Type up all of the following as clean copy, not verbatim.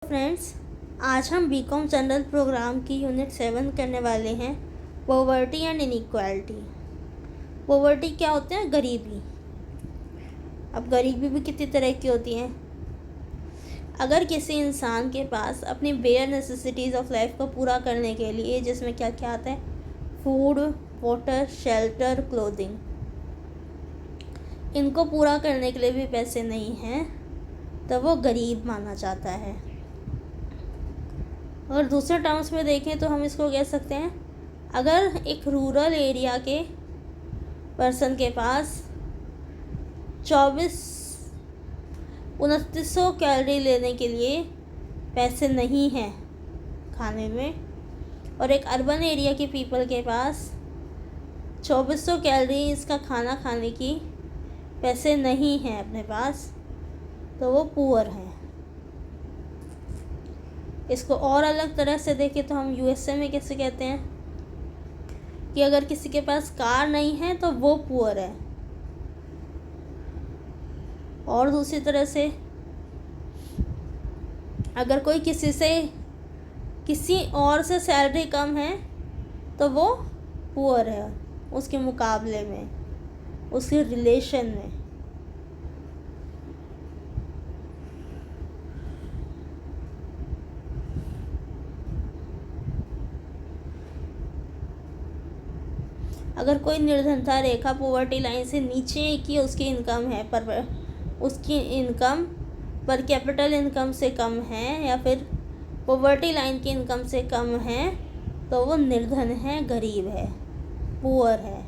Friends, आज हम BCom general programme की यूनिट 7 करने वाले हैं। Poverty and inequality. पॉवर्टी क्या होते हैं? गरीबी। अब गरीबी भी कितनी तरह की होती है। अगर किसी इंसान के पास अपनी बेयर नेसेसिटीज़ ऑफ लाइफ को पूरा करने के लिए, जिसमें क्या क्या आता है, फूड, वाटर, शेल्टर, क्लोथिंग, इनको पूरा करने के लिए भी पैसे नहीं हैं, तो वो गरीब माना जाता है। और दूसरे टर्म्स में देखें तो हम इसको कह सकते हैं, अगर एक रूरल एरिया के पर्सन के पास 2900 कैलोरी लेने के लिए पैसे नहीं हैं खाने में, और एक अर्बन एरिया के पीपल के पास 2400 कैलोरी इसका खाना खाने की पैसे नहीं हैं अपने पास, तो वो पुअर हैं। इसको और अलग तरह से देखें तो हम यूएसए में कैसे कहते हैं कि अगर किसी के पास कार नहीं है तो वो पुअर है। और दूसरी तरह से अगर कोई किसी और से सैलरी कम है तो वो पुअर है उसके मुकाबले में, उसके रिलेशन में। अगर कोई निर्धनता रेखा पॉवर्टी लाइन से नीचे की उसकी इनकम है, पर उसकी इनकम पर कैपिटल इनकम से कम है, या फिर पॉवर्टी लाइन की इनकम से कम है, तो वो निर्धन है, गरीब है, पुअर है।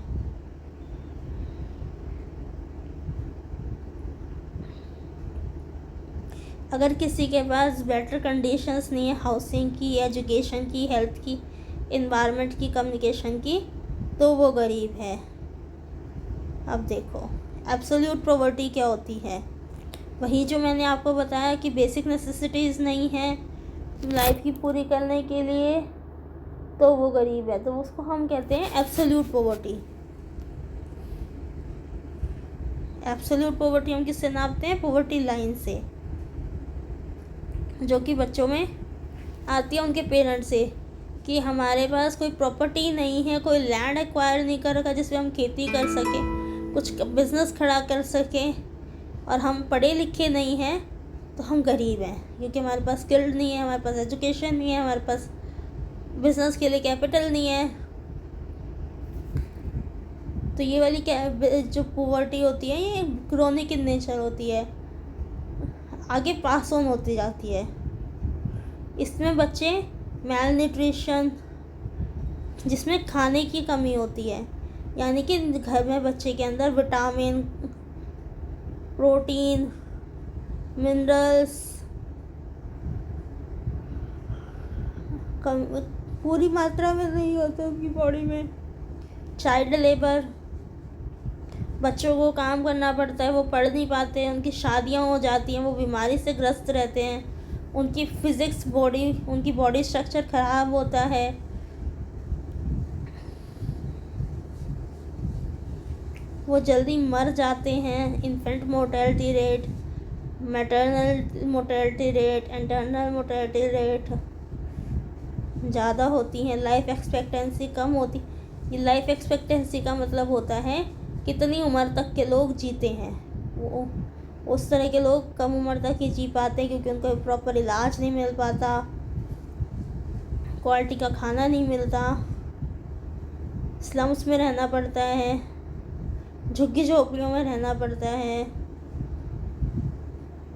अगर किसी के पास बेटर कंडीशंस नहीं है हाउसिंग की, एजुकेशन की, हेल्थ की, इन्वायरमेंट की, कम्युनिकेशन की, तो वो गरीब है। अब देखो एब्सोल्यूट पॉवर्टी क्या होती है। वही जो मैंने आपको बताया कि बेसिक नेसेसिटीज़ नहीं है लाइफ की पूरी करने के लिए, तो वो गरीब है, तो उसको हम कहते हैं एब्सोल्यूट पॉवर्टी। एब्सोल्यूट पॉवर्टी हम किससे नापते हैं? पॉवर्टी लाइन से, जो कि बच्चों में आती है उनके पेरेंट्स से, कि हमारे पास कोई प्रॉपर्टी नहीं है, कोई लैंड एक्वायर नहीं कर रखा जिसमें हम खेती कर सकें, कुछ बिज़नेस खड़ा कर सकें, और हम पढ़े लिखे नहीं हैं, तो हम गरीब हैं, क्योंकि हमारे पास स्किल्ड नहीं है, हमारे पास एजुकेशन नहीं है, हमारे पास बिज़नेस के लिए कैपिटल नहीं है। तो ये वाली जो पॉवर्टी होती है, ये क्रोनिक इन नेचर होती है, आगे पास ऑन होती जाती है। इसमें बच्चे मैल न्यूट्रिशन, जिसमें खाने की कमी होती है, यानी कि घर में बच्चे के अंदर विटामिन, प्रोटीन, मिनरल्स पूरी मात्रा में नहीं होते उनकी बॉडी में। चाइल्ड लेबर, बच्चों को काम करना पड़ता है, वो पढ़ नहीं पाते, उनकी शादियां हो जाती हैं, वो बीमारी से ग्रस्त रहते हैं, उनकी उनकी बॉडी स्ट्रक्चर ख़राब होता है। वो जल्दी मर जाते हैं। Infant mortality rate, maternal mortality rate, internal mortality rate ज़्यादा होती हैं। लाइफ एक्सपेक्टेंसी कम होती। ये लाइफ एक्सपेक्टेंसी का मतलब होता है कितनी उम्र तक के लोग जीते हैं। वो उस तरह के लोग कम उम्र तक ही जी पाते हैं, क्योंकि उनको प्रॉपर इलाज नहीं मिल पाता, क्वालिटी का खाना नहीं मिलता, स्लम्स में रहना पड़ता है, झुग्गी झोपड़ियों में रहना पड़ता है।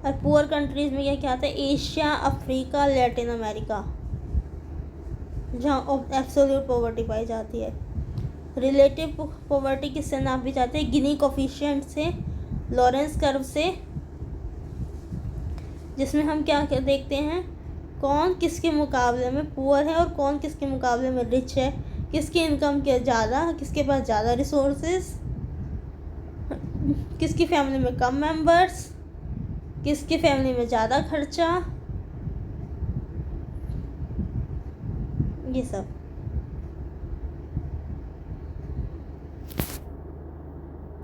और पुअर कंट्रीज़ में क्या क्या आता है? एशिया, अफ्रीका, लैटिन अमेरिका, जहाँ एब्सोल्यूट पॉवर्टी पाई जाती है। रिलेटिव पॉवर्टी किससे नापी जाती है? गिनी कोफिशिएंट से, लॉरेंस कर्व से, जिसमें हम क्या क्या देखते हैं, कौन किसके मुकाबले में पुअर है और कौन किसके मुकाबले में रिच है, किसकी इनकम के ज़्यादा, किसके पास ज़्यादा रिसोर्सेज, किसकी फैमिली में कम मेंबर्स, किसकी फैमिली में ज़्यादा खर्चा, ये सब।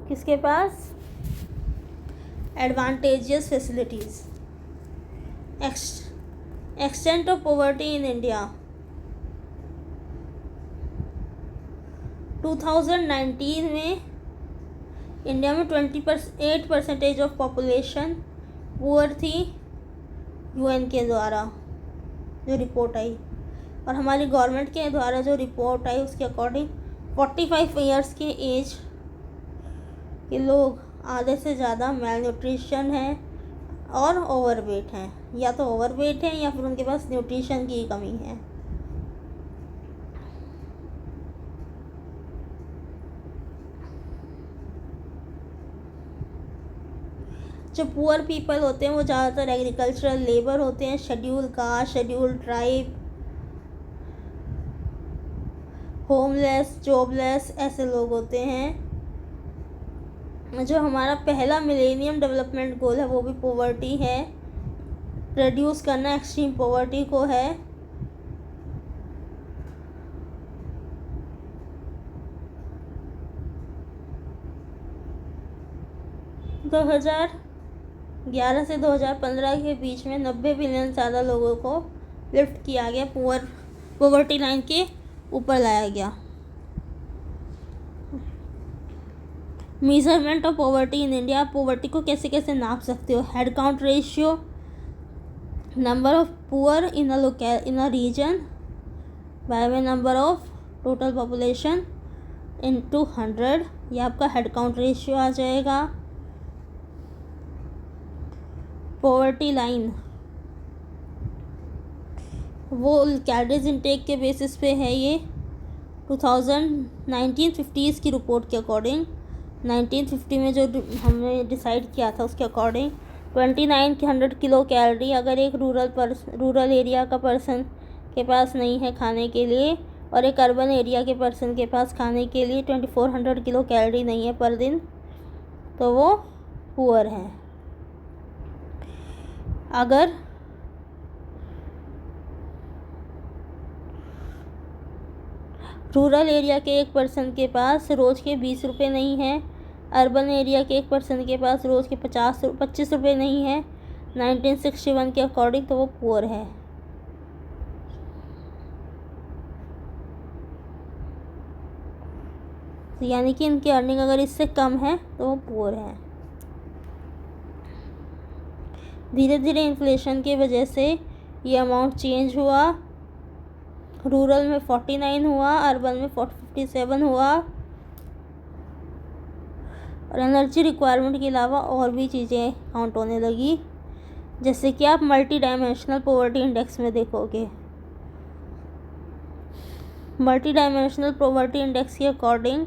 किसके पास advantageous facilities, extent of poverty in India 2019 में इंडिया में 28% ऑफ पॉपुलेशन पुअर थी, यूएन के द्वारा जो रिपोर्ट आई, और हमारी गवर्नमेंट के द्वारा जो रिपोर्ट आई उसके अकॉर्डिंग 45 ईयर्स के एज के लोग आधे से ज़्यादा मेल न्यूट्रिशन है और ओवरवेट हैं, या तो ओवरवेट है या फिर उनके पास न्यूट्रिशन की कमी है। जो पुअर पीपल होते हैं वो ज़्यादातर एग्रीकल्चरल लेबर होते हैं, schedule caste, schedule tribe, homeless, jobless ऐसे लोग होते हैं। जो हमारा पहला मिलेनियम डेवलपमेंट गोल है वो भी पॉवर्टी है, रिड्यूस करना एक्सट्रीम पॉवर्टी को है। दो 2011 से 2015 के बीच में 90 बिलियन ज़्यादा लोगों को लिफ्ट किया गया, पॉवर्टी लाइन के ऊपर लाया गया। Measurement of poverty in India, poverty को कैसे कैसे नाप सकते हो? Head count ratio, number of poor in a region by number of total population into 100, ये आपका हेड काउंट रेशियो आ जाएगा। पॉवर्टी लाइन वो कैलोरीज इनटेक के बेसिस पे है, ये 1950s की रिपोर्ट के अकॉर्डिंग, 1950 में जो हमने डिसाइड किया था उसके अकॉर्डिंग 29 की 100 किलो कैलोरी अगर एक रूरल एरिया का पर्सन के पास नहीं है खाने के लिए, और एक अर्बन एरिया के पर्सन के पास खाने के लिए 2400 किलो कैलोरी नहीं है पर दिन, तो वो पुअर है। अगर रूरल एरिया के एक पर्सन के पास रोज़ के 20 रुपये नहीं है, अर्बन एरिया के एक पर्सन के पास रोज़ के 25 रुपये नहीं है 1961 के अकॉर्डिंग, तो वो पुअर है। यानी कि इनकी अर्निंग अगर इससे कम है तो वो पुअर है। धीरे धीरे इन्फ्लेशन की वजह से ये अमाउंट चेंज हुआ, रूरल में 49 हुआ, अर्बन में 57 हुआ, और एनर्जी रिक्वायरमेंट के अलावा और भी चीज़ें काउंट होने लगी, जैसे कि आप मल्टी डायमेंशनल पॉवर्टी इंडेक्स में देखोगे। मल्टी डायमेंशनल पॉवर्टी इंडेक्स के अकॉर्डिंग,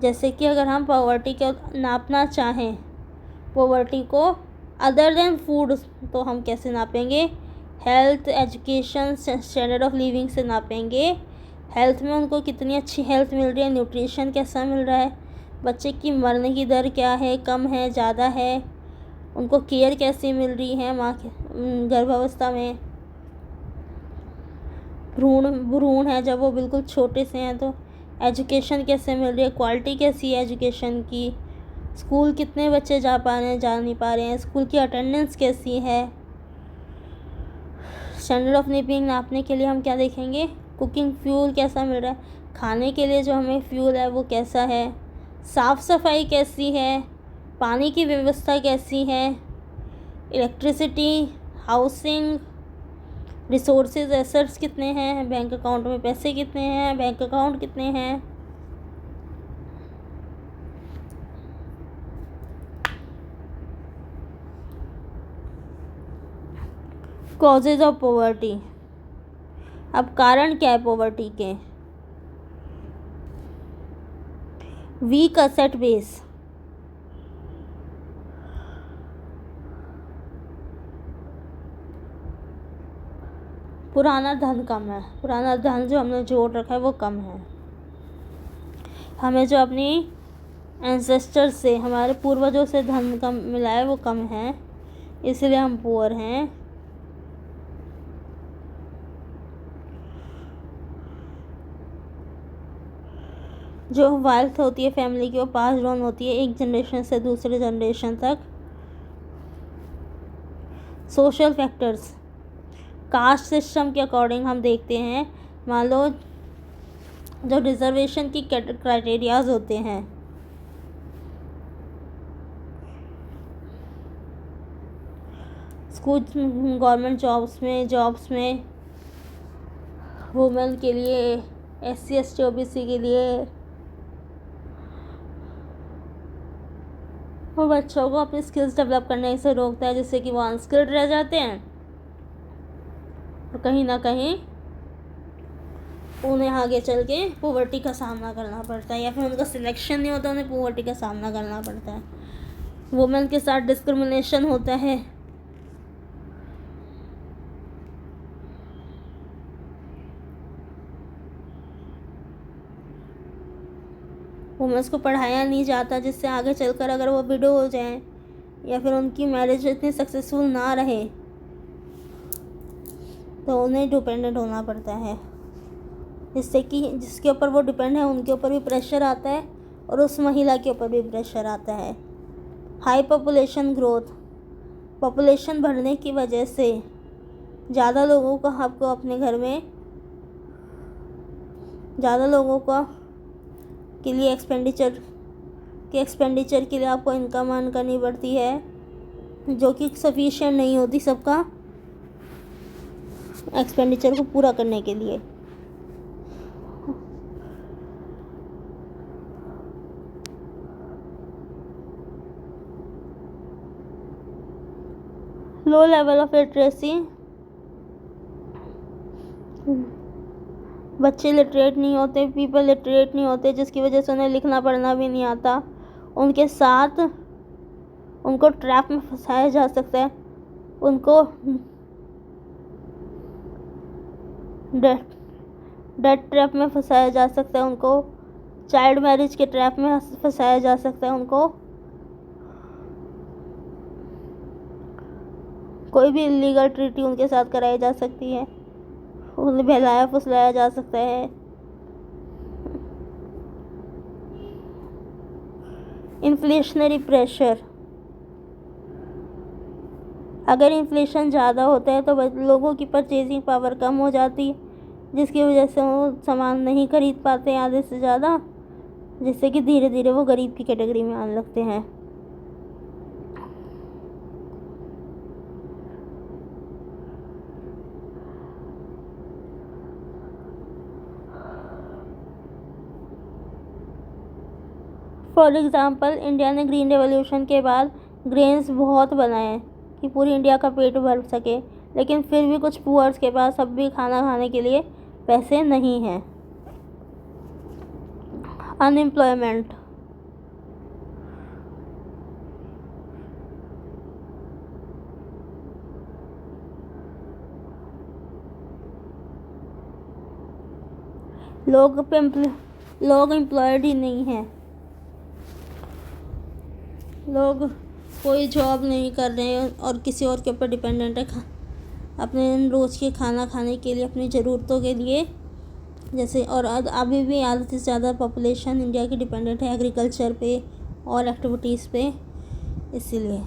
जैसे कि अगर हम पॉवर्टी को नापना चाहें, पॉवर्टी को अदर देन फूड, तो हम कैसे नापेंगे? Health, education, standard of living से नापेंगे। हेल्थ में उनको कितनी अच्छी हेल्थ मिल रही है, न्यूट्रिशन कैसा मिल रहा है, बच्चे की मरने की दर क्या है, कम है, ज़्यादा है, उनको केयर कैसी मिल रही है माँ के गर्भावस्था में, भ्रूण है जब वो बिल्कुल छोटे से हैं, तो एजुकेशन कैसे मिल रही है, क्वालिटी कैसी है एजुकेशन की, स्कूल कितने बच्चे जा पा रहे हैं, जा नहीं पा रहे हैं, स्कूल की अटेंडेंस कैसी है। स्टैंडर्ड ऑफ लिविंग नापने के लिए हम क्या देखेंगे? कुकिंग फ्यूल कैसा मिल रहा है, खाने के लिए जो हमें फ्यूल है वो कैसा है, साफ़ सफाई कैसी है, पानी की व्यवस्था कैसी है, इलेक्ट्रिसिटी, हाउसिंग, रिसोर्सेज, एसेट्स कितने हैं, बैंक अकाउंट में पैसे कितने हैं, बैंक अकाउंट कितने हैं। कॉजेज ऑफ पॉवर्टी, अब कारण क्या है पॉवर्टी के? वीक असेट बेस, पुराना धन कम है, पुराना धन जो हमने जोड़ रखा है वो कम है। हमें जो अपनी एंसेस्टर्स से, हमारे पूर्वजों से धन कम मिला है वो कम है, इसलिए हम पुअर हैं। जो वेल्थ होती है फैमिली की वो पास ऑन होती है एक जनरेशन से दूसरे जनरेशन तक। सोशल फैक्टर्स, कास्ट सिस्टम के अकॉर्डिंग हम देखते हैं, मान लो जो रिजर्वेशन की क्राइटेरियाज होते हैं, कुछ गवर्नमेंट जॉब्स में वुमेन के लिए, SC ST OBC के लिए, वो बच्चों को अपनी स्किल्स डेवलप करने से रोकता है, जिससे कि वो अनस्किल्ड रह जाते हैं और कहीं ना कहीं उन्हें आगे चल के पॉवर्टी का सामना करना पड़ता है, या फिर उनका सिलेक्शन नहीं होता, उन्हें पॉवर्टी का सामना करना पड़ता है। वुमेन के साथ डिस्क्रिमिनेशन होता है। वुमेन्स को पढ़ाया नहीं जाता, जिससे आगे चलकर अगर वो विडो हो जाएं या फिर उनकी मैरिज इतनी सक्सेसफुल ना रहे तो उन्हें डिपेंडेंट होना पड़ता है, जिससे कि जिसके ऊपर वो डिपेंड है उनके ऊपर भी प्रेशर आता है और उस महिला के ऊपर भी प्रेशर आता है। हाई पॉपुलेशन ग्रोथ, पॉपुलेशन बढ़ने की वजह से ज़्यादा लोगों को आपको अपने घर में ज़्यादा लोगों का के लिए एक्सपेंडिचर के लिए आपको इनकम अर्न करनी पड़ती है, जो कि सफिशिएंट नहीं होती सबका एक्सपेंडिचर को पूरा करने के लिए। लो लेवल ऑफ लिटरेसी, बच्चे लिटरेट नहीं होते, पीपल लिटरेट नहीं होते, जिसकी वजह से उन्हें लिखना पढ़ना भी नहीं आता। उनके साथ उनको ट्रैप में फंसाया जा सकता है, उनको डेथ ट्रैप में फंसाया जा सकता है, उनको चाइल्ड मैरिज के ट्रैप में फंसाया जा सकता है, उनको कोई भी इलीगल ट्रीटी उनके साथ कराई जा सकती है, उन्हें बहलाया फुसलाया जा सकता है। इन्फ्लेशनरी प्रेशर, अगर इन्फ्लेशन ज़्यादा होता है तो लोगों की परचेजिंग पावर कम हो जाती है, जिसकी वजह से वो सामान नहीं खरीद पाते आधे से ज़्यादा, जिससे कि धीरे धीरे वो गरीब की कैटेगरी में आने लगते हैं। फॉर एग्ज़ाम्पल, इंडिया ने ग्रीन रेवोल्यूशन के बाद ग्रेन्स बहुत बनाए कि पूरी इंडिया का पेट भर सके, लेकिन फिर भी कुछ पुअर्स के पास अब भी खाना खाने के लिए पैसे नहीं हैं। अनएम्प्लॉयमेंट, लोग एम्प्लॉयड ही नहीं हैं, लोग कोई जॉब नहीं कर रहे हैं और किसी और के ऊपर डिपेंडेंट है अपने रोज़ के खाना खाने के लिए, अपनी ज़रूरतों के लिए। जैसे और अभी भी आधे से ज़्यादा पॉपुलेशन इंडिया की डिपेंडेंट है एग्रीकल्चर पे और एक्टिविटीज़ पे, इसीलिए।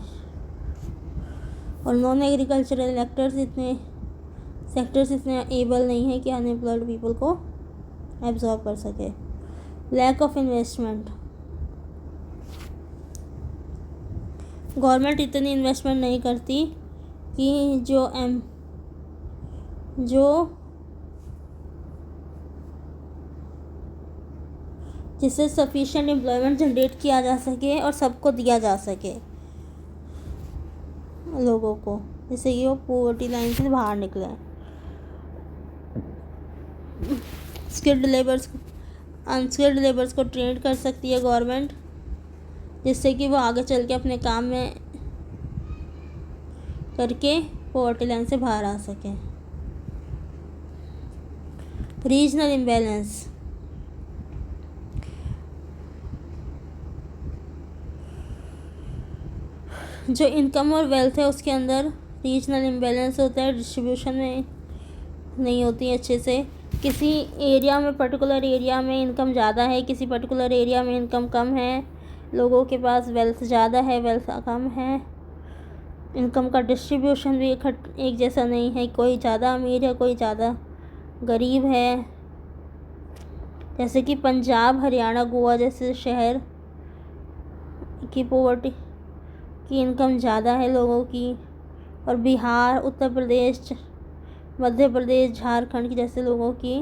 और नॉन एग्रीकल्चरल सेक्टर्स इतने एबल नहीं है कि अनएम्प्लॉयड पीपल को एब्जॉर्ब कर सके। लैक ऑफ इन्वेस्टमेंट, गवर्नमेंट इतनी इन्वेस्टमेंट नहीं करती कि जिससे सफिशिएंट एम्प्लॉयमेंट जनरेट किया जा सके और सबको दिया जा सके लोगों को, जिससे कि वो पॉवर्टी लाइन से बाहर निकले। अनस्किल्ड लेबर्स को ट्रेन कर सकती है गवर्नमेंट, जिससे कि वो आगे चल के अपने काम में करके पॉवर्टी लाइन से बाहर आ सकें। रीजनल इम्बैलेंस, जो इनकम और वेल्थ है उसके अंदर रीजनल इम्बैलेंस होता है, डिस्ट्रीब्यूशन में नहीं होती है अच्छे से। किसी एरिया में, पर्टिकुलर एरिया में इनकम ज़्यादा है, किसी पर्टिकुलर एरिया में इनकम कम है, लोगों के पास वेल्थ ज़्यादा है, वेल्थ कम है, इनकम का डिस्ट्रीब्यूशन भी एक जैसा नहीं है, कोई ज़्यादा अमीर है कोई ज़्यादा गरीब है। जैसे कि पंजाब, हरियाणा, गोवा जैसे शहर की पॉवर्टी की इनकम ज़्यादा है लोगों की, और बिहार, उत्तर प्रदेश, मध्य प्रदेश, झारखंड की जैसे लोगों की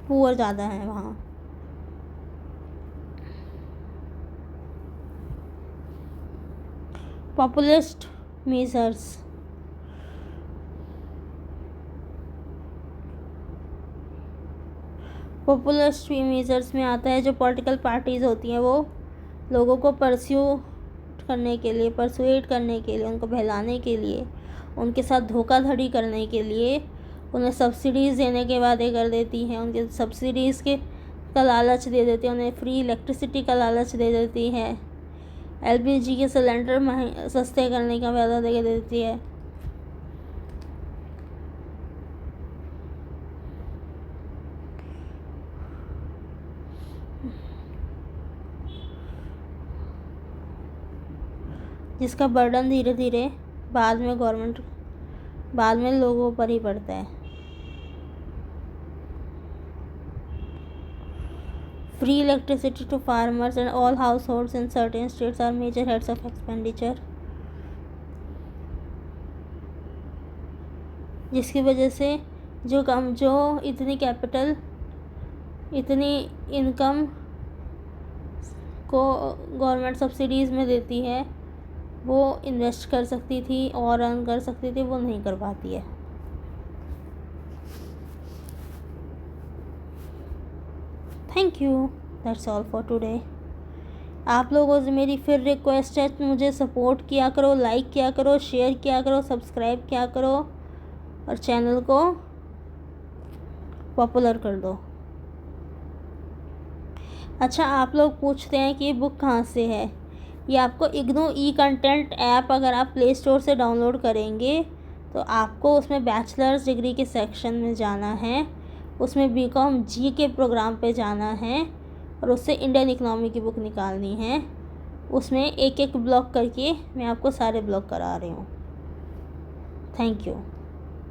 पुअर ज़्यादा है वहाँ। पॉपुलिस्ट मेजर्स, पॉपुलिस्ट मेजर्स में आता है जो पॉलिटिकल पार्टीज़ होती हैं वो लोगों को परस्यूट करने के लिए, परसुएट करने के लिए, उनको बहलाने के लिए, उनके साथ धोखाधड़ी करने के लिए उन्हें सब्सिडीज़ देने के वादे कर देती हैं, उनके सब्सिडीज़ के का लालच दे देती है, उन्हें फ्री इलेक्ट्रिसिटी का लालच दे देती है, LPG के सिलेंडर सस्ते करने का वादा दे देती है। जिसका बर्डन धीरे धीरे बाद में लोगों पर ही पड़ता है। Free electricity to farmers and all households in certain states are major heads of expenditure, जिसकी वजह से जो इतनी कैपिटल, इतनी इनकम को गवर्नमेंट सब्सिडीज़ में देती है, वो इन्वेस्ट कर सकती थी और अर्न कर सकती थी, वो नहीं कर पाती है। Thank you, that's all for today. आप लोगों से मेरी फिर रिक्वेस्ट है, मुझे सपोर्ट किया करो, लाइक किया करो, शेयर किया करो, सब्सक्राइब किया करो और चैनल को पॉपुलर कर दो। अच्छा, आप लोग पूछते हैं कि ये बुक कहाँ से है। ये आपको इग्नू ई-कंटेंट ऐप अगर आप प्ले स्टोर से डाउनलोड करेंगे तो आपको उसमें बैचलर्स डिग्री के सेक्शन में जाना है, उसमें BCom जी के प्रोग्राम पे जाना है और उससे इंडियन इकनॉमी की बुक निकालनी है। उसमें एक एक ब्लॉक करके मैं आपको सारे ब्लॉक करा रही हूँ। Thank you.